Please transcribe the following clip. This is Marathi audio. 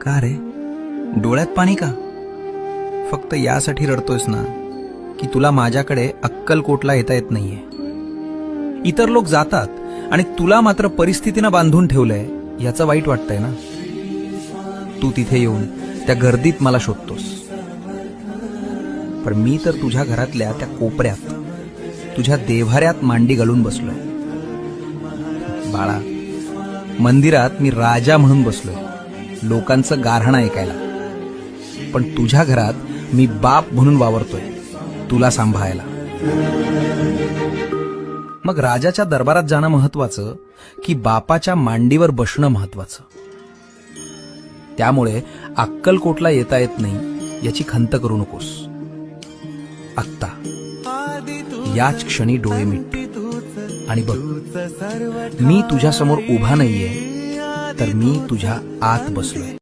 का रे, डोळ्यात पाणी का? फक्त यासाठी रडतोयस ना की तुला माझ्याकडे अक्कलकोटला येता येत नाहीये. इतर लोक जातात आणि तुला मात्र परिस्थितीनं बांधून ठेवलंय याचं वाईट वाटतंय ना. तू तिथे येऊन त्या गर्दीत मला शोधतोस, पण मी तर तुझ्या घरातल्या त्या कोपऱ्यात तुझ्या देव्हाऱ्यात मांडी घालून बसलोय. बाळा, मंदिरात मी राजा म्हणून बसलोय, लोकांचं गाऱ्हाणं ऐकायला. पण तुझ्या घरात मी बाप म्हणून वावरतोय, तुला सांभाळायला. मग राजाच्या दरबारात जाणं महत्वाचं की बापाच्या मांडीवर बसणं महत्वाचं? त्यामुळे अक्कलकोटला येता येत नाही याची खंत करू नकोस. आत्ता याच क्षणी डोळे मिट आणि बघ, मी तुझ्या समोर उभा नाहीये, तर मी तुझ्या आत बसलोय.